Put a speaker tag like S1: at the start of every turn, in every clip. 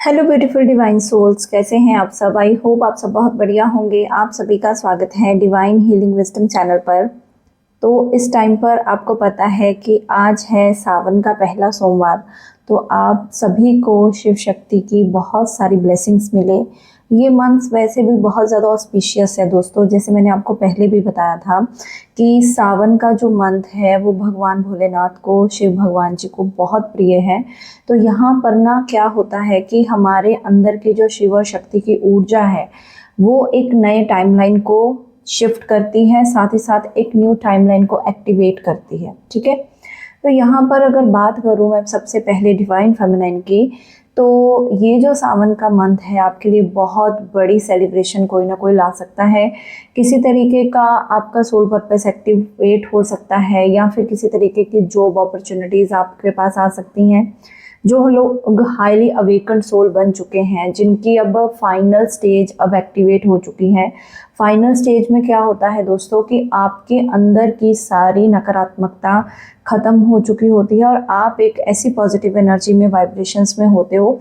S1: Hello beautiful divine souls, कैसे हैं आप सब। आई होप आप सब बहुत बढ़िया होंगे। आप सभी का स्वागत है डिवाइन हीलिंग विजडम चैनल पर। तो इस टाइम पर आपको पता है कि आज है सावन का पहला सोमवार। तो आप सभी को शिव शक्ति की बहुत सारी ब्लेसिंग्स मिले। ये मंथ वैसे भी बहुत ज़्यादा ऑस्पिशियस है दोस्तों। जैसे मैंने आपको पहले भी बताया था कि सावन का जो मंथ है वो भगवान भोलेनाथ को, शिव भगवान जी को बहुत प्रिय है। तो यहाँ पर ना क्या होता है कि हमारे अंदर की जो शिव शक्ति की ऊर्जा है वो एक नए टाइमलाइन को शिफ्ट करती है, साथ ही साथ एक न्यू टाइमलाइन को एक्टिवेट करती है। ठीक है, तो यहाँ पर अगर बात करूँ मैं सबसे पहले डिवाइन फेमिनाइन की, तो ये जो सावन का मंथ है आपके लिए बहुत बड़ी सेलिब्रेशन कोई ना कोई ला सकता है। किसी तरीके का आपका सोल पर्पस एक्टिवेट हो सकता है, या फिर किसी तरीके की जॉब अपॉर्चुनिटीज़ आपके पास आ सकती हैं। जो लोग हाईली अवेकन्ड सोल बन चुके हैं, जिनकी अब फाइनल स्टेज अब एक्टिवेट हो चुकी है। फाइनल स्टेज में क्या होता है दोस्तों कि आपके अंदर की सारी नकारात्मकता ख़त्म हो चुकी होती है और आप एक ऐसी पॉजिटिव एनर्जी में, वाइब्रेशंस में होते हो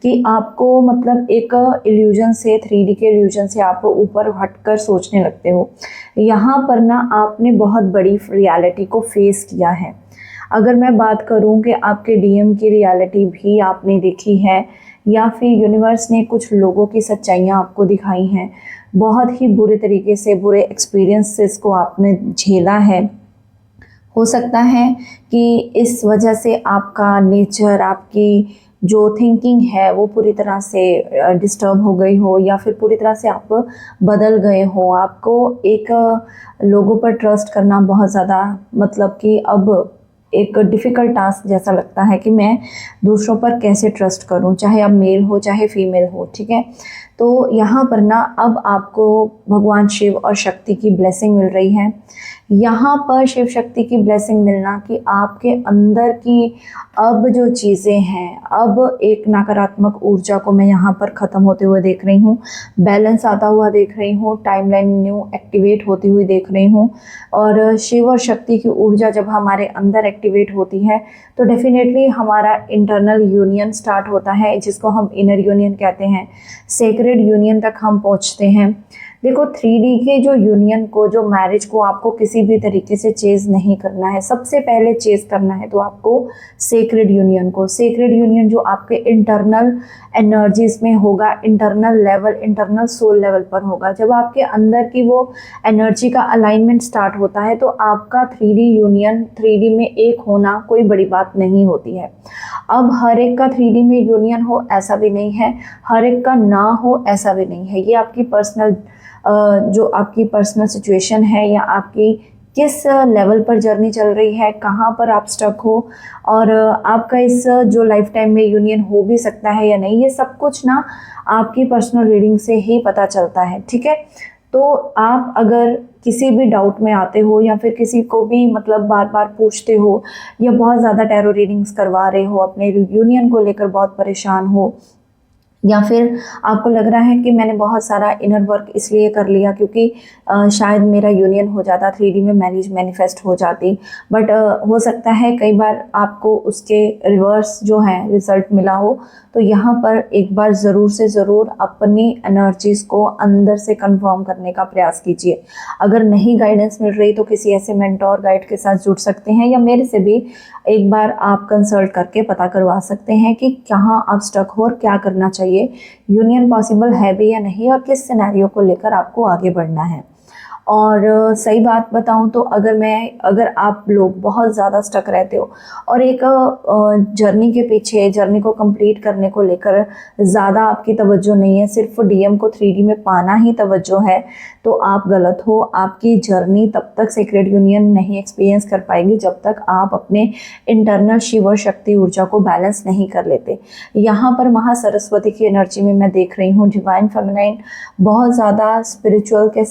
S1: कि आपको मतलब एक इल्यूजन से, 3D के इल्यूजन से आप ऊपर हटकर सोचने लगते हो। यहाँ पर ना आपने बहुत बड़ी रियलिटी को फेस किया है। अगर मैं बात करूं कि आपके डीएम की रियलिटी भी आपने देखी है, या फिर यूनिवर्स ने कुछ लोगों की सच्चाइयां आपको दिखाई हैं, बहुत ही बुरे तरीके से बुरे एक्सपीरियंसेस को आपने झेला है। हो सकता है कि इस वजह से आपका नेचर, आपकी जो थिंकिंग है वो पूरी तरह से डिस्टर्ब हो गई हो, या फिर पूरी तरह से आप बदल गए हो। आपको एक लोगों पर ट्रस्ट करना बहुत ज़्यादा, मतलब कि अब एक डिफ़िकल्ट टास्क जैसा लगता है कि मैं दूसरों पर कैसे ट्रस्ट करूं, चाहे अब मेल हो चाहे फीमेल हो। ठीक है, तो यहाँ पर ना अब आपको भगवान शिव और शक्ति की ब्लेसिंग मिल रही है। यहाँ पर शिव शक्ति की ब्लेसिंग मिलना कि आपके अंदर की अब जो चीज़ें हैं, अब एक नकारात्मक ऊर्जा को मैं यहाँ पर ख़त्म होते हुए देख रही हूँ, बैलेंस आता हुआ देख रही हूँ, टाइमलाइन न्यू एक्टिवेट होती हुई देख रही हूँ। और शिव और शक्ति की ऊर्जा जब हमारे अंदर एक्टिवेट होती है तो डेफिनेटली हमारा इंटरनल यूनियन स्टार्ट होता है, जिसको हम इनर यूनियन कहते हैं। सेक्रेड यूनियन तक हम पहुँचते हैं। देखो 3D के जो यूनियन को, जो मैरिज को आपको किसी भी तरीके से चेज़ नहीं करना है। सबसे पहले चेज़ करना है तो आपको सेक्रेड यूनियन को। सेक्रेड यूनियन जो आपके इंटरनल एनर्जीज में होगा, internal level, internal soul level पर होगा। जब आपके अंदर की वो एनर्जी का अलाइनमेंट स्टार्ट होता है तो आपका 3D यूनियन, 3D में एक होना कोई बड़ी बात नहीं होती है। अब हर एक का 3D में यूनियन हो ऐसा भी नहीं है, हर एक का ना हो ऐसा भी नहीं है। ये आपकी पर्सनल जो आपकी पर्सनल सिचुएशन है, या आपकी किस लेवल पर जर्नी चल रही है, कहाँ पर आप स्टक हो, और आपका इस जो लाइफ टाइम में यूनियन हो भी सकता है या नहीं, ये सब कुछ ना आपकी पर्सनल रीडिंग से ही पता चलता है। ठीक है, तो आप अगर किसी भी डाउट में आते हो, या फिर किसी को भी मतलब बार बार पूछते हो, या बहुत ज़्यादा टैरो रीडिंग्स करवा रहे हो, अपने यूनियन को लेकर बहुत परेशान हो, या फिर आपको लग रहा है कि मैंने बहुत सारा इनर वर्क इसलिए कर लिया क्योंकि शायद मेरा यूनियन हो जाता, 3D में मैरिज मैनिफेस्ट हो जाती, बट हो सकता है कई बार आपको उसके रिवर्स जो है रिज़ल्ट मिला हो। तो यहाँ पर एक बार ज़रूर से ज़रूर अपनी एनर्जीज़ को अंदर से कंफर्म करने का प्रयास कीजिए। अगर नहीं गाइडेंस मिल रही तो किसी ऐसे मेंटोर गाइड के साथ जुड़ सकते हैं, या मेरे से भी एक बार आप कंसल्ट करके पता करवा सकते हैं कि कहाँ आप स्टक हो और क्या करना चाहिए, यूनियन पॉसिबल है भी या नहीं, और किस सिनेरियो को लेकर आपको आगे बढ़ना है। और सही बात बताऊं तो अगर आप लोग बहुत ज़्यादा स्टक रहते हो और एक जर्नी के पीछे, जर्नी को कंप्लीट करने को लेकर ज़्यादा आपकी तवज्जो नहीं है, सिर्फ डीएम को 3D में पाना ही तवज्जो है, तो आप गलत हो। आपकी जर्नी तब तक सेक्रेड यूनियन नहीं एक्सपीरियंस कर पाएगी जब तक आप अपने इंटरनल शिव और शक्ति ऊर्जा को बैलेंस नहीं कर लेते। यहाँ पर महासरस्वती की एनर्जी में मैं देख रही हूँ डिवाइन फेमिनाइन बहुत ज़्यादा स्पिरिचुअल के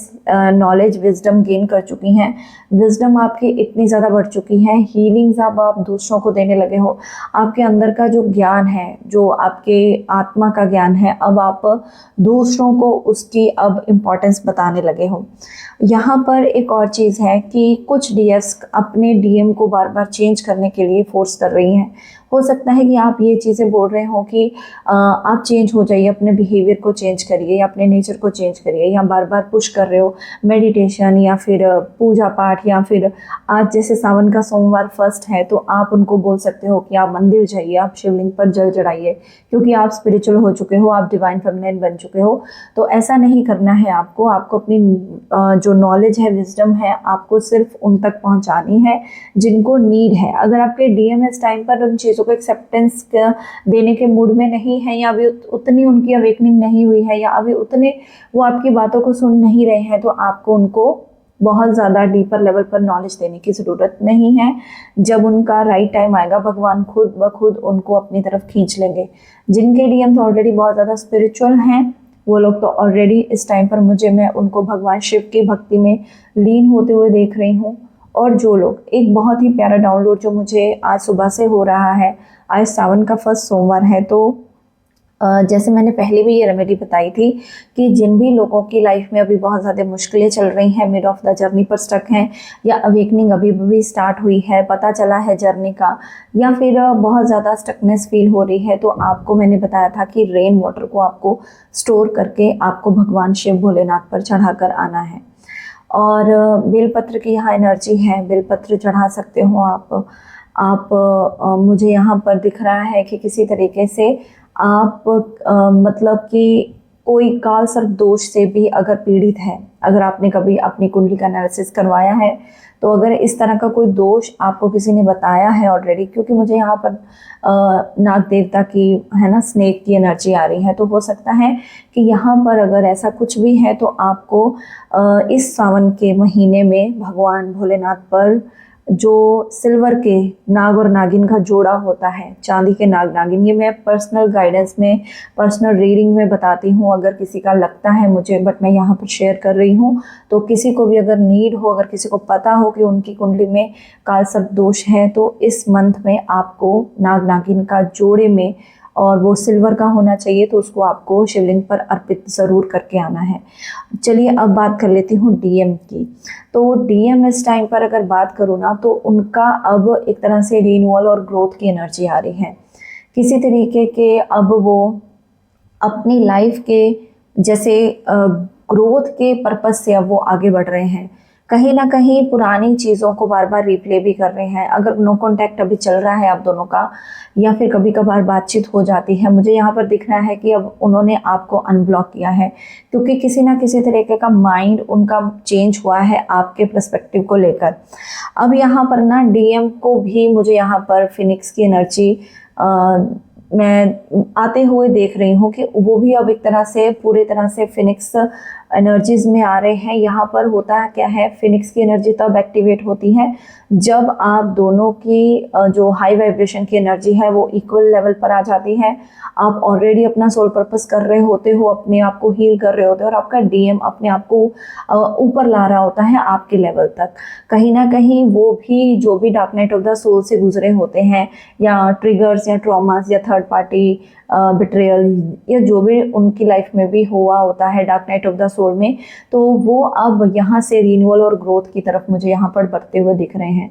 S1: नॉलेज, विजडम गेन कर चुकी हैं। विजडम आपकी इतनी ज़्यादा बढ़ चुकी है, हीलिंग्स अब आप दूसरों को देने लगे हो। आपके अंदर का जो ज्ञान है, जो आपके आत्मा का ज्ञान है, अब आप दूसरों को उसकी अब इम्पोर्टेंस बताने लगे हो। यहाँ पर एक और चीज़ है कि कुछ डीएस अपने डीएम को बार बार चेंज करने के लिए फोर्स कर रही हैं। हो सकता है कि आप ये चीज़ें बोल रहे हो कि आप चेंज हो जाइए, अपने बिहेवियर को चेंज करिए या अपने नेचर को चेंज करिए, या बार बार पुश कर रहे हो मेडिटेशन या फिर पूजा पाठ, या फिर आज जैसे सावन का सोमवार फर्स्ट है तो आप उनको बोल सकते हो कि आप मंदिर जाइए, आप शिवलिंग पर जल चढ़ाइए, क्योंकि आप स्पिरिचुअल हो चुके हो, आप डिवाइन फेमिनिन बन चुके हो। तो ऐसा नहीं करना है आपको अपनी जो नॉलेज है, विजडम है, आपको सिर्फ उन तक पहुंचानी है जिनको नीड है। अगर आपके डीएम इस टाइम पर उन चीज़ों को एक्सेप्टेंस देने के मूड में नहीं है, या अभी उतनी उनकी अवेकनिंग नहीं हुई है, या अभी उतने वो आपकी बातों को सुन नहीं रहे हैं, तो आपको उनको बहुत ज़्यादा डीपर लेवल पर नॉलेज देने की ज़रूरत नहीं है। जब उनका राइट टाइम आएगा, भगवान खुद ब खुद उनको अपनी तरफ खींच लेंगे। जिनके डीएम तो ऑलरेडी बहुत ज़्यादा स्पिरिचुअल हैं, वो लोग तो ऑलरेडी इस टाइम पर मैं उनको भगवान शिव की भक्ति में लीन होते हुए देख रही हूँ। और जो लोग, एक बहुत ही प्यारा डाउनलोड जो मुझे आज सुबह से हो रहा है, आज सावन का फर्स्ट सोमवार है, तो जैसे मैंने पहले भी ये रेमेडी बताई थी कि जिन भी लोगों की लाइफ में अभी बहुत ज़्यादा मुश्किलें चल रही हैं, मिड ऑफ द जर्नी पर स्टक हैं, या अवेकनिंग अभी भी स्टार्ट हुई है, पता चला है जर्नी का, या फिर बहुत ज़्यादा स्टकनेस फील हो रही है, तो आपको मैंने बताया था कि रेन वाटर को आपको स्टोर करके आपको भगवान शिव भोलेनाथ पर चढ़ा कर आना है। और बेलपत्र की यहाँ एनर्जी है, बेलपत्र चढ़ा सकते हो आप मुझे यहाँ पर दिख रहा है कि किसी तरीके से आप मतलब कि कोई काल सर्प दोष से भी अगर पीड़ित है, अगर आपने कभी अपनी कुंडली का एनालिसिस करवाया है, तो अगर इस तरह का कोई दोष आपको किसी ने बताया है ऑलरेडी, क्योंकि मुझे यहाँ पर नाग देवता की, है ना, स्नेक की एनर्जी आ रही है, तो हो सकता है कि यहाँ पर अगर ऐसा कुछ भी है तो आपको इस सावन के महीने में भगवान भोलेनाथ पर जो सिल्वर के नाग और नागिन का जोड़ा होता है, चांदी के नाग नागिन, ये मैं पर्सनल गाइडेंस में, पर्सनल रीडिंग में बताती हूँ, अगर किसी का लगता है मुझे, बट मैं यहाँ पर शेयर कर रही हूँ। तो किसी को भी अगर नीड हो, अगर किसी को पता हो कि उनकी कुंडली में काल सर्प दोष है, तो इस मंथ में आपको नाग नागिन का जोड़े में, और वो सिल्वर का होना चाहिए, तो उसको आपको शिवलिंग पर अर्पित ज़रूर करके आना है। चलिए अब बात कर लेती हूँ डीएम की। तो डीएम इस टाइम पर अगर बात करूँ ना, तो उनका अब एक तरह से रिन्यूअल और ग्रोथ की एनर्जी आ रही है। किसी तरीके के अब वो अपनी लाइफ के जैसे ग्रोथ के पर्पज से अब वो आगे बढ़ रहे हैं। कहीं ना कहीं पुरानी चीज़ों को बार बार रिप्ले भी कर रहे हैं। अगर नो कांटेक्ट अभी चल रहा है आप दोनों का, या फिर कभी कभार बातचीत हो जाती है, मुझे यहाँ पर दिख रहा है कि अब उन्होंने आपको अनब्लॉक किया है, क्योंकि किसी ना किसी तरीके का माइंड उनका चेंज हुआ है आपके पर्सपेक्टिव को लेकर। अब यहाँ पर ना डीएम को भी मुझे यहाँ पर फिनिक्स की एनर्जी मैं आते हुए देख रही हूँ कि वो भी अब एक तरह से पूरी तरह से फिनिक्स एनर्जीज में आ रहे हैं। यहाँ पर होता है क्या है, फिनिक्स की एनर्जी तब एक्टिवेट होती है जब आप दोनों की जो हाई वाइब्रेशन की एनर्जी है वो इक्वल लेवल पर आ जाती है। आप ऑलरेडी अपना सोल पर्पस कर रहे होते हो, अपने आप को हील कर रहे होते हो, और आपका डीएम अपने आप को ऊपर ला रहा होता है आपके लेवल तक। कहीं ना कहीं वो भी जो भी dark night of the soul से गुजरे होते हैं, या ट्रिगर्स या ट्रॉमास या थर्ड पार्टी बिट्रेयल, या जो भी उनकी लाइफ में भी हुआ होता है dark night of the soul में, तो वो अब यहाँ से रिन्यूअल और ग्रोथ की तरफ मुझे यहाँ पर बढ़ते हुए दिख रहे हैं।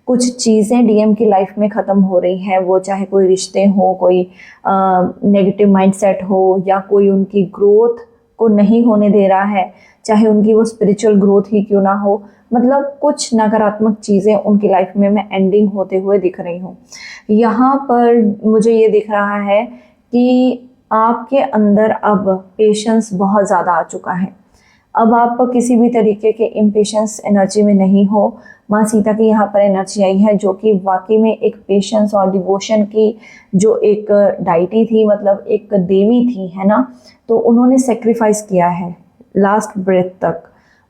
S1: कुछ चीज़ें डीएम की लाइफ में ख़त्म हो रही हैं, वो चाहे कोई रिश्ते हो, कोई नेगेटिव माइंडसेट हो, या कोई उनकी ग्रोथ को नहीं होने दे रहा है, चाहे उनकी वो स्पिरिचुअल ग्रोथ ही क्यों ना हो। मतलब कुछ नकारात्मक चीज़ें उनकी लाइफ में मैं एंडिंग होते हुए दिख रही हूँ। यहाँ पर मुझे ये दिख रहा है कि आपके अंदर अब पेशेंस बहुत ज़्यादा आ चुका है। अब आप किसी भी तरीके के इम्पेशेंस एनर्जी में नहीं हो। माँ सीता की यहाँ पर एनर्जी आई है, जो कि वाकई में एक पेशेंस और डिवोशन की जो एक डाइटी थी, मतलब एक देवी थी, है ना। तो उन्होंने सेक्रीफाइस किया है लास्ट ब्रेथ तक,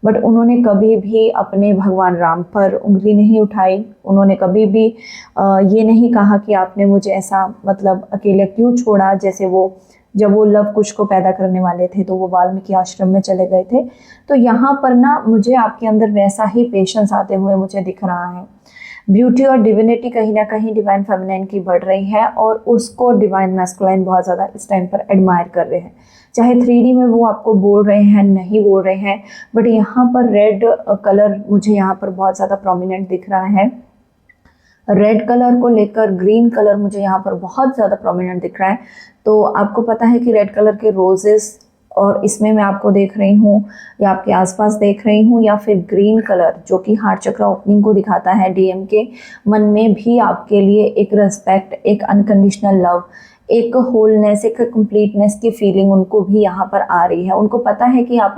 S1: बट उन्होंने कभी भी अपने भगवान राम पर उंगली नहीं उठाई। उन्होंने कभी भी ये नहीं कहा कि आपने मुझे ऐसा मतलब अकेले क्यों छोड़ा, जैसे वो जब वो लव कुश को पैदा करने वाले थे तो वो वाल्मीकि आश्रम में चले गए थे। तो यहाँ पर ना मुझे आपके अंदर वैसा ही पेशेंस आते हुए मुझे दिख रहा है। ब्यूटी और डिविनिटी कहीं ना कहीं डिवाइन फेमिनाइन की बढ़ रही है, और उसको डिवाइन मैस्कुलाइन बहुत ज़्यादा इस टाइम पर एडमायर कर रहे हैं। चाहे 3D में वो आपको बोल रहे हैं, नहीं बोल रहे हैं, बट यहाँ पर रेड कलर मुझे यहाँ पर बहुत ज़्यादा प्रोमिनेंट दिख रहा है। रेड कलर को लेकर ग्रीन कलर मुझे यहाँ पर बहुत ज़्यादा प्रोमिनेंट दिख रहा है। तो आपको पता है कि रेड कलर के रोजेस, और इसमें मैं आपको देख रही हूँ या आपके आसपास देख रही हूँ, या फिर ग्रीन कलर जो कि हार्ट चक्र ओपनिंग को दिखाता है। डीएम के मन में भी आपके लिए एक रिस्पेक्ट, एक अनकंडीशनल लव, एक होलनेस, एक कंप्लीटनेस की फीलिंग उनको भी यहाँ पर आ रही है। उनको पता है कि आप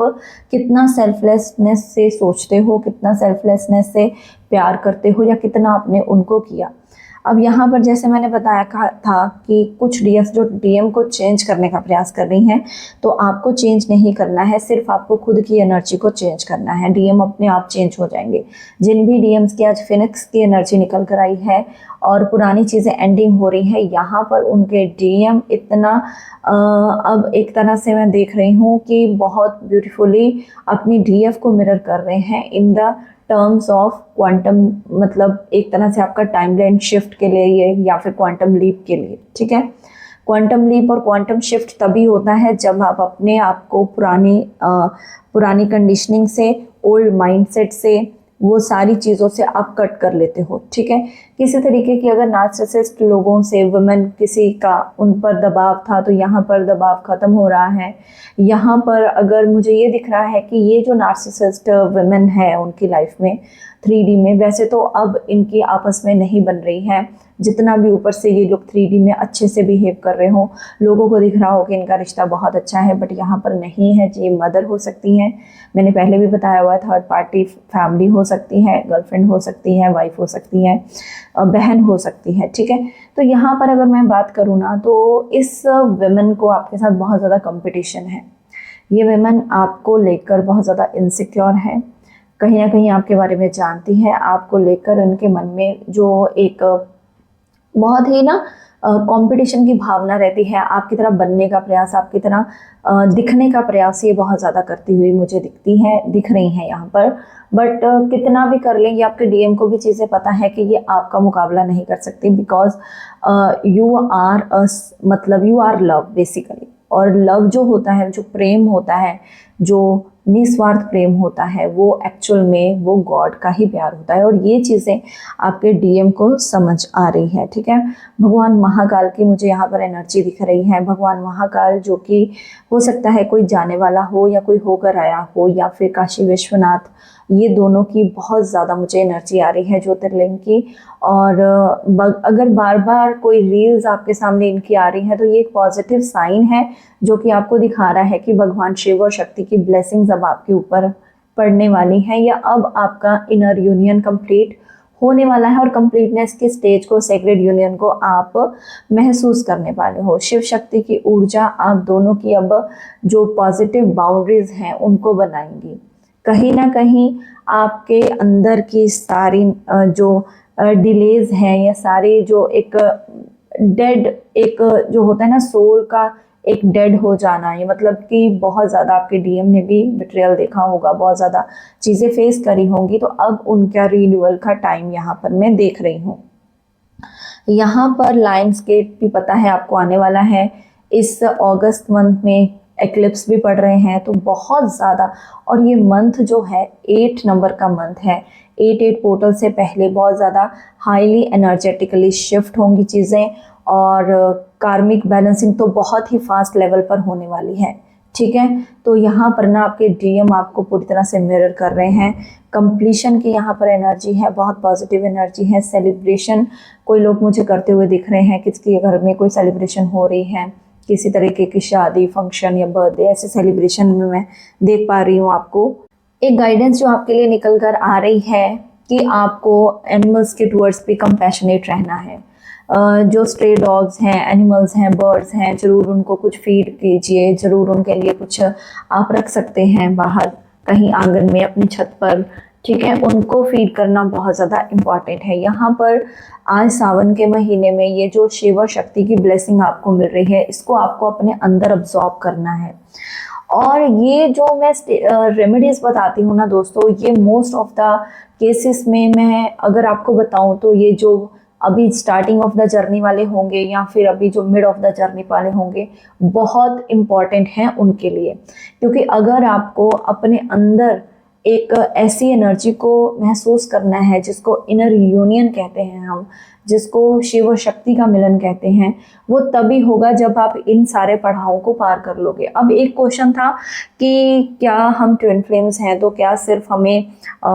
S1: कितना सेल्फलेसनेस से सोचते हो, कितना सेल्फलेसनेस से प्यार करते हो, या कितना आपने उनको किया। अब यहाँ पर जैसे मैंने बताया था कि कुछ डीएस जो डीएम को चेंज करने का प्रयास कर रही हैं, तो आपको चेंज नहीं करना है, सिर्फ आपको खुद की एनर्जी को चेंज करना है। डीएम अपने आप चेंज हो जाएंगे। जिन भी डीएम्स की आज फिनिक्स की एनर्जी निकल कर आई है और पुरानी चीज़ें एंडिंग हो रही है, यहाँ पर उनके डीएम इतना अब एक तरह से मैं देख रही हूँ कि बहुत ब्यूटीफुली अपनी डीएफ को मिरर कर रहे हैं in the terms of quantum, मतलब एक तरह से आपका टाइमलाइन शिफ्ट के लिए या फिर क्वांटम लीप के लिए। ठीक है, क्वांटम लीप और क्वांटम शिफ्ट तभी होता है जब आप अपने आप को पुरानी कंडीशनिंग से, ओल्ड माइंडसेट से, वो सारी चीज़ों से आप कट कर लेते हो। ठीक है, किसी तरीके की अगर नार्सिसिस्ट लोगों से वुमेन किसी का उन पर दबाव था, तो यहाँ पर दबाव ख़त्म हो रहा है। यहाँ पर अगर मुझे ये दिख रहा है कि ये जो नार्सिसिस्ट वुमेन है उनकी लाइफ में 3D में, वैसे तो अब इनकी आपस में नहीं बन रही है। जितना भी ऊपर से ये लोग 3D में अच्छे से बिहेव कर रहे हो, लोगों को दिख रहा हो कि इनका रिश्ता बहुत अच्छा है, बट यहाँ पर नहीं है। ये मदर हो सकती हैं, मैंने पहले भी बताया हुआ है, थर्ड पार्टी फैमिली हो सकती है, गर्लफ्रेंड हो सकती है, वाइफ हो सकती है, बहन हो सकती है। ठीक है, तो यहाँ पर अगर मैं बात करूँ ना, तो इस वुमेन को आपके साथ बहुत ज़्यादा कंपटीशन है। ये वुमेन आपको लेकर बहुत ज़्यादा इनसिक्योर है, कहीं ना कहीं आपके बारे में जानती है। आपको लेकर उनके मन में जो एक बहुत ही ना कंपटीशन की भावना रहती है, आपकी तरह बनने का प्रयास, आपकी तरह दिखने का प्रयास, ये बहुत ज़्यादा करती हुई मुझे दिख रही हैं यहाँ पर। बट कितना भी कर लें, ये आपके डीएम को भी चीज़ें पता है कि ये आपका मुकाबला नहीं कर सकती, because you are love basically. और लव जो होता है, जो प्रेम होता है, जो निस्वार्थ प्रेम होता है, वो एक्चुअल में वो गॉड का ही प्यार होता है। और ये चीज़ें आपके डीएम को समझ आ रही है। ठीक है, भगवान महाकाल की मुझे यहाँ पर एनर्जी दिख रही है। भगवान महाकाल जो कि हो सकता है कोई जाने वाला हो या कोई होकर आया हो, या फिर काशी विश्वनाथ, ये दोनों की बहुत ज़्यादा मुझे एनर्जी आ रही है ज्योतिर्लिंग की। और अगर बार बार कोई रील्स आपके सामने इनकी आ रही है, तो ये एक पॉजिटिव साइन है जो कि आपको दिखा रहा है कि भगवान शिव और शक्ति की ब्लेसिंग्स अब आपके ऊपर पड़ने वाली हैं, या अब आपका इनर यूनियन कंप्लीट होने वाला है और कंप्लीटनेस की स्टेज को, सेक्रेड यूनियन को आप महसूस करने वाले हो। शिव शक्ति की ऊर्जा आप दोनों की अब जो पॉजिटिव बाउंड्रीज हैं उनको बनाएंगी। कहीं ना कहीं आपके अंदर की सारी जो डिलेज हैं, या सारी जो एक डेड, एक जो होता है ना सोल का एक डेड हो जाना, ये मतलब कि बहुत ज़्यादा आपके डीएम ने भी बिट्रियल देखा होगा, बहुत ज़्यादा चीज़ें फेस करी होंगी, तो अब उनका रिन्यूअल का टाइम यहाँ पर मैं देख रही हूँ। यहाँ पर लायंस गेट भी पता है आपको आने वाला है। इस अगस्त मंथ में एक्लिप्स भी पड़ रहे हैं, तो बहुत ज़्यादा, और ये मंथ जो है 8 नंबर का मंथ है। 8 पोर्टल से पहले बहुत ज़्यादा हाईली एनर्जेटिकली शिफ्ट होंगी चीज़ें, और कार्मिक बैलेंसिंग तो बहुत ही फास्ट लेवल पर होने वाली है। ठीक है, तो यहाँ पर ना आपके डीएम आपको पूरी तरह से मिरर कर रहे हैं। कंप्लीशन की यहाँ पर एनर्जी है, बहुत पॉजिटिव एनर्जी है। सेलिब्रेशन कोई लोग मुझे करते हुए दिख रहे हैं, किसके घर में कोई सेलिब्रेशन हो रही है, किसी तरीके की शादी, फंक्शन या बर्थडे, ऐसे सेलिब्रेशन में मैं देख पा रही हूँ। आपको एक गाइडेंस जो आपके लिए निकल कर आ रही है कि आपको एनिमल्स के टूवर्ड्स भी कंपैशनेट रहना है। जो स्ट्रे डॉग्स हैं, एनिमल्स हैं, बर्ड्स हैं, ज़रूर उनको कुछ फीड कीजिए, ज़रूर उनके लिए कुछ आप रख सकते हैं बाहर कहीं आंगन में, अपनी छत पर। ठीक है, उनको फीड करना बहुत ज़्यादा इम्पॉर्टेंट है। यहाँ पर आज सावन के महीने में ये जो शिव और शक्ति की ब्लेसिंग आपको मिल रही है, इसको आपको अपने अंदर अब्जॉर्ब करना है। और ये जो मैं रेमेडीज़ बताती हूँ ना दोस्तों, ये मोस्ट ऑफ द केसेस में मैं अगर आपको बताऊँ तो ये जो अभी स्टार्टिंग ऑफ द जर्नी वाले होंगे, या फिर अभी जो मिड ऑफ द जर्नी वाले होंगे, बहुत इम्पॉर्टेंट हैं उनके लिए। क्योंकि अगर आपको अपने अंदर एक ऐसी एनर्जी को महसूस करना है जिसको इनर यूनियन कहते हैं हम, जिसको शिव शक्ति का मिलन कहते हैं, वो तभी होगा जब आप इन सारे पड़ावों को पार कर लोगे। अब एक क्वेश्चन था कि क्या हम ट्विन फ्लेम्स हैं तो क्या सिर्फ हमें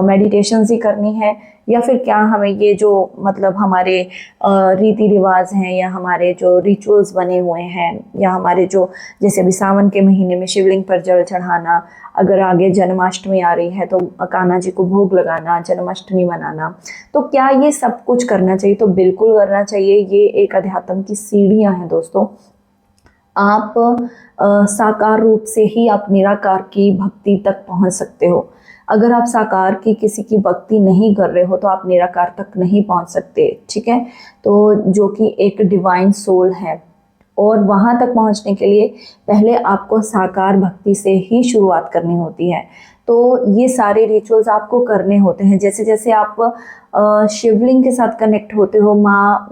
S1: मेडिटेशन ही करनी है, या फिर क्या हमें ये जो मतलब हमारे रीति रिवाज हैं या हमारे जो रिचुअल्स बने हुए हैं, या हमारे जो जैसे अभी सावन के महीने में शिवलिंग पर जल चढ़ाना, अगर आगे जन्माष्टमी आ रही है तो कान्हा जी को भोग लगाना, जन्माष्टमी मनाना, तो क्या ये सब कुछ करना चाहिए? तो बिल्कुल करना चाहिए। ये एक अध्यात्म की सीढ़ियां हैं दोस्तों। आप साकार रूप से ही आप निराकार की भक्ति तक पहुंच सकते हो। अगर आप साकार की किसी की भक्ति नहीं कर रहे हो तो आप निराकार तक नहीं पहुंच सकते, ठीक है। तो जो कि एक डिवाइन सोल है, और वहाँ तक पहुँचने के लिए पहले आपको साकार भक्ति से ही शुरुआत करनी होती है। तो ये सारे रिचुअल्स आपको करने होते हैं। जैसे जैसे आप शिवलिंग के साथ कनेक्ट होते हो, माँ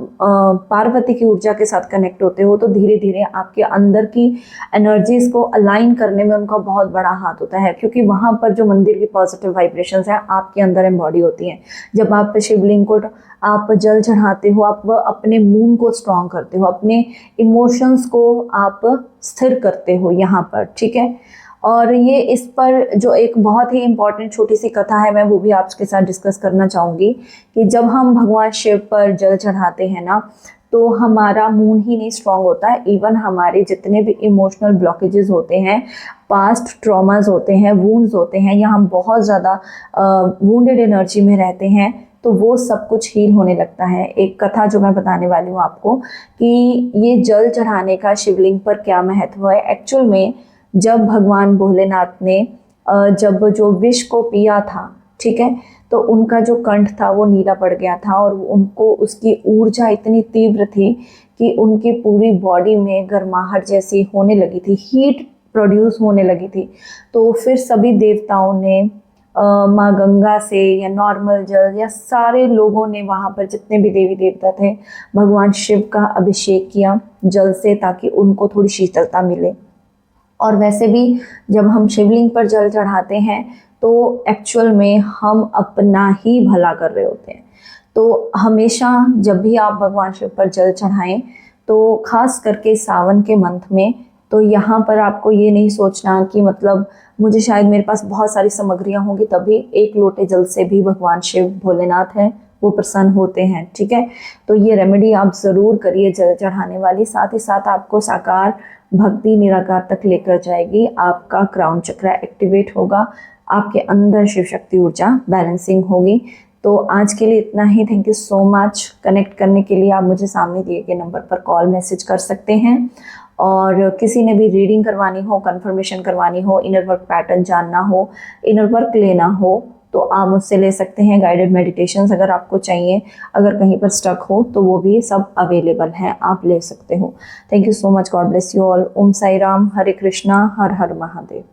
S1: पार्वती की ऊर्जा के साथ कनेक्ट होते हो, तो धीरे धीरे आपके अंदर की एनर्जीज को अलाइन करने में उनका बहुत बड़ा हाथ होता है, क्योंकि वहाँ पर जो मंदिर की पॉजिटिव वाइब्रेशंस हैं आपके अंदर एम्बॉडी होती हैं। जब आप शिवलिंग को आप जल चढ़ाते हो, आप अपने मून को स्ट्रॉन्ग करते हो, अपने इमोशंस को आप स्थिर करते हो यहाँ पर, ठीक है। और ये इस पर जो एक बहुत ही इम्पॉर्टेंट छोटी सी कथा है, मैं वो भी आपके साथ डिस्कस करना चाहूँगी कि जब हम भगवान शिव पर जल चढ़ाते हैं ना, तो हमारा मून ही नहीं स्ट्रॉन्ग होता है, इवन हमारे जितने भी इमोशनल ब्लॉकेजेस होते हैं, पास्ट ट्रॉमास होते हैं, वुंड्स होते हैं, या हम बहुत ज़्यादा वुंडेड एनर्जी में रहते हैं, तो वो सब कुछ हील होने लगता है। एक कथा जो मैं बताने वाली हूँ आपको कि ये जल चढ़ाने का शिवलिंग पर क्या महत्व है। एक्चुअल में जब भगवान भोलेनाथ ने जब जो विष को पिया था, ठीक है, तो उनका जो कंठ था वो नीला पड़ गया था, और उनको उसकी ऊर्जा इतनी तीव्र थी कि उनकी पूरी बॉडी में गर्माहट जैसी होने लगी थी, हीट प्रोड्यूस होने लगी थी। तो फिर सभी देवताओं ने माँ गंगा से या नॉर्मल जल या सारे लोगों ने वहाँ पर जितने भी देवी देवता थे भगवान शिव का अभिषेक किया जल से, ताकि उनको थोड़ी शीतलता मिले। और वैसे भी जब हम शिवलिंग पर जल चढ़ाते हैं तो एक्चुअल में हम अपना ही भला कर रहे होते हैं। तो हमेशा जब भी आप भगवान शिव पर जल चढ़ाएं, तो खास करके सावन के मंथ में, तो यहाँ पर आपको ये नहीं सोचना कि मतलब मुझे शायद मेरे पास बहुत सारी सामग्रियाँ होंगी तभी एक लोटे जल से भी भगवान शिव भोलेनाथ हैं वो प्रसन्न होते हैं, ठीक है। तो ये रेमेडी आप ज़रूर करिए जल चढ़ाने वाली, साथ ही साथ आपको साकार भक्ति निराकार तक लेकर जाएगी। आपका क्राउन चक्र एक्टिवेट होगा, आपके अंदर शिव शक्ति ऊर्जा बैलेंसिंग होगी। तो आज के लिए इतना ही। Thank you so much. Connect करने के लिए आप मुझे सामने दिए गए नंबर पर कॉल मैसेज कर सकते हैं, और किसी ने भी रीडिंग करवानी हो, कंफर्मेशन करवानी हो, इनर वर्क पैटर्न जानना हो, इनर वर्क लेना हो, तो आप मुझसे ले सकते हैं। गाइडेड मेडिटेशंस अगर आपको चाहिए, अगर कहीं पर स्टक हो तो वो भी सब अवेलेबल हैं, आप ले सकते हो। Thank you so much. God bless you all. Om Sai Ram, Hare Krishna, Har Har Mahadev.